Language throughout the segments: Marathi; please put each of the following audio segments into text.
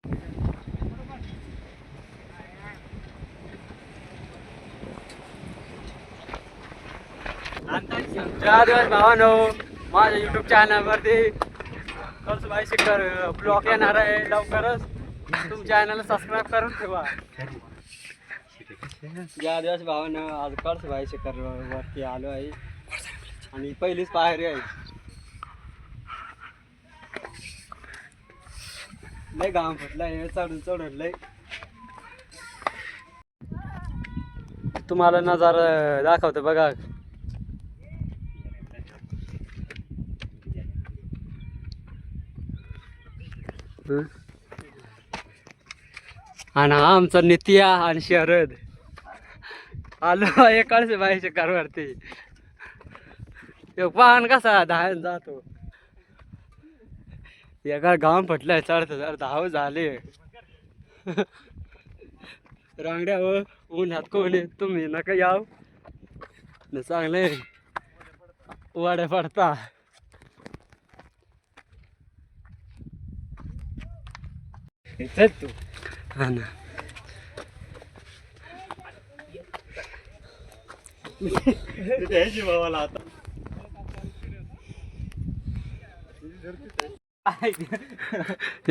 ज्या दिवस भावानो माझ्या युट्यूब चॅनलवरती कळसुबाई शिखर ब्लॉग येणार आहे लवकरच. तुमच्या चॅनलला सबस्क्राईब करून ठेवा. ज्या दिवस भावानो आज कळसुबाई शिखर वरती आलो आहे आणि पहिलीच पायरी आहे. लय घाम फुटलाय चढून चढून लय. तुम्हाला नजारा दाखवतो बघा. आणि आमचा नित्या आणि शरद आलो एकाच बाईच्या कारवरती. पाहन कसा धावून जातो. एका घाम फुटलाय चढत चढ धाव झाले. रांगड्या व उन्हात कोण तुम्ही नका याव चांगले वाड्या पडता. तू हा ना भावाला आता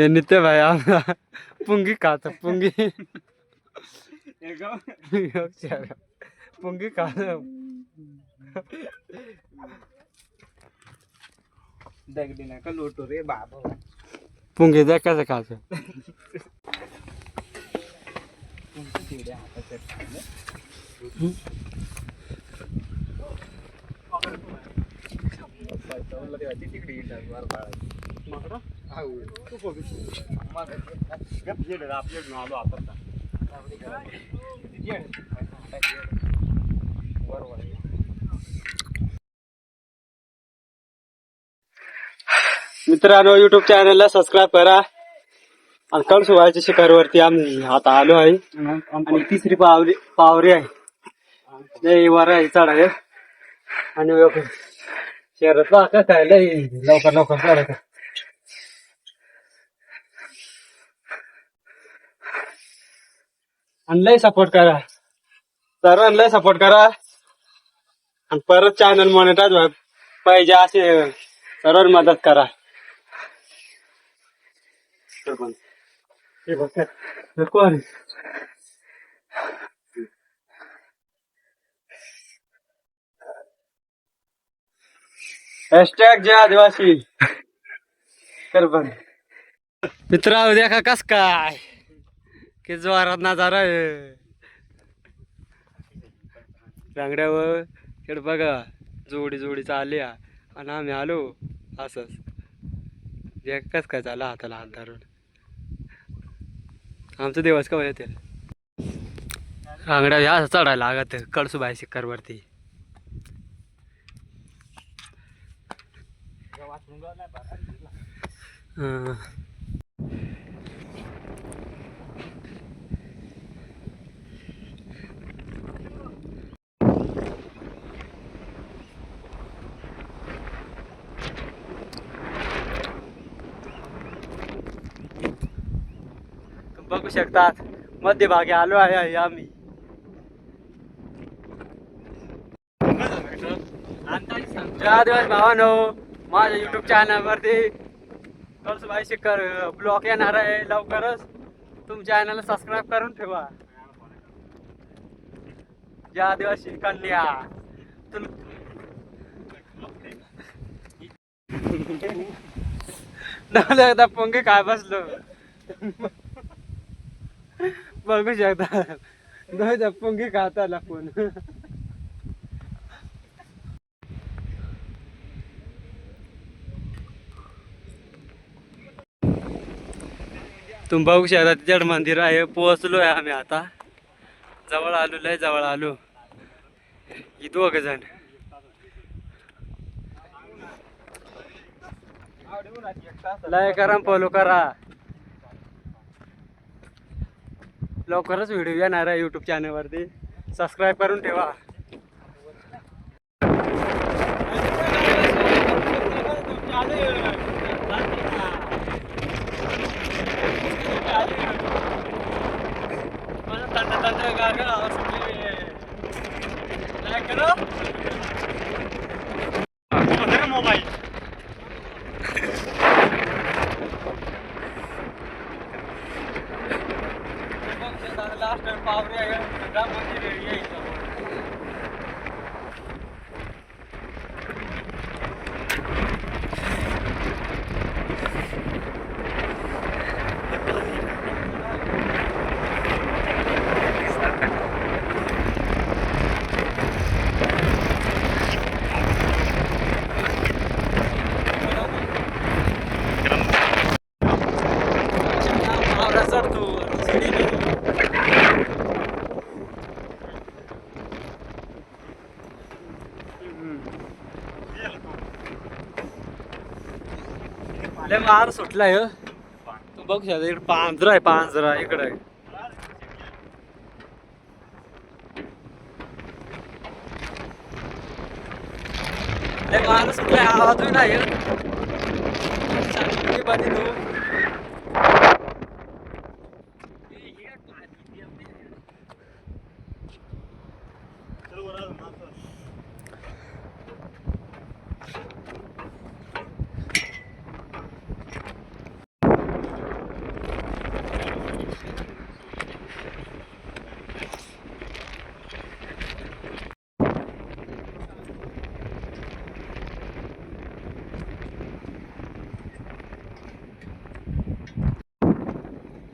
नित्य भाई आमचा पुंगी खात पुंगी पुंगी खात दगडी नका लोटो रे बाबा. पुंगी द्या कसं खायचं. मित्रांनो युट्यूब चॅनलला सबस्क्राईब करा. आणि कळसुबाईच्या शिखरवरती आम्ही आता आलो आहे आणि तिसरी पावरी आहे. लय वर आहे चढाय आणि शहरात का काय लय लवकर लवकर चढायचं. आणि लय सपोर्ट करा सर्वांना, लय सपोर्ट करा. आणि परत चॅनल मॉनिटाईज पाहिजे असे सर्वांना मदत करा. कोण हॅशटॅग जय आदिवासी कर पण. मित्रा उद्या का कस काय की जोरात नजारा रांगड्यावर खेळ बघा. जोडी जोडी चालल्या आणि आम्ही आलो असंच. कस काय चालला हाताला हात धरून. आमचा दिवस केव्हा येते. रांगड्या ह्या चढायला लागत कळसुबाई शिखरवरती. बघू शकतात मध्यभागी आलो आहे आम्ही. ज्या दिवस भावानो माझ्या युट्यूब चॅनलवरती कळसुबाई शिखर ब्लॉग येणार आहे लवकरच. तुमच्या चॅनलला सबस्क्राईब करून ठेवा. ज्या आदिवासी कन्या एकदा पोंगे काय बसलो. बघू शकता पोंगी खाताला कोण. तुम्ही बघू शकता जड मंदिर आहे. पोहोचलोय आम्ही आता. जवळ आलो लय जवळ आलो. ही दोघ जण लाईक करा फॉलो करा. लवकरच व्हिडिओ येणार आहे युट्यूब चॅनलवरती. सबस्क्राईब करून ठेवा. मोबाईल लास्ट टाइम पावरे आहे मंदिर यायचं मार सुटलाय तू बघ इकडे पांजरा इकडे मार सुटलाय आवाज नाही तू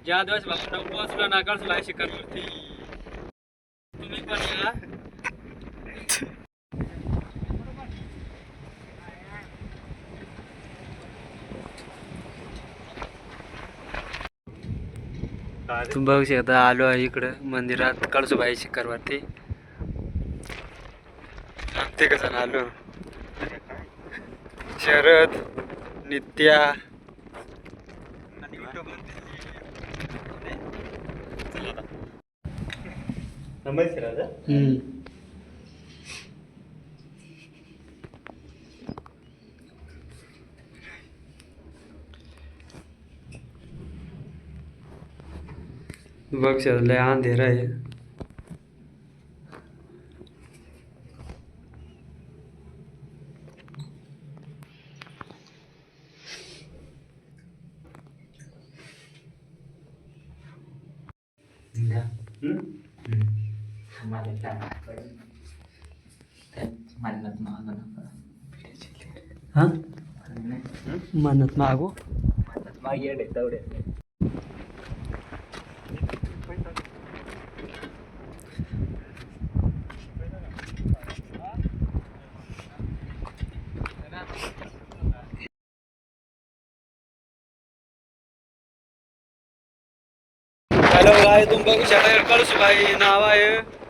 ज्या दिवस बाबा पोहोचलो ना कळसुबाई शिखरवरती तुम्ही पण या तुम्ही बघू शकता आलो आहे इकडं मंदिरात कळसुबाई शिखरवरती ते कसं आलो शरद नित्या बघ लय अंधेरा आहे मन्नत मागू हॅलो काय तुम्ही बघू शकता कळसुबाई नाव आहे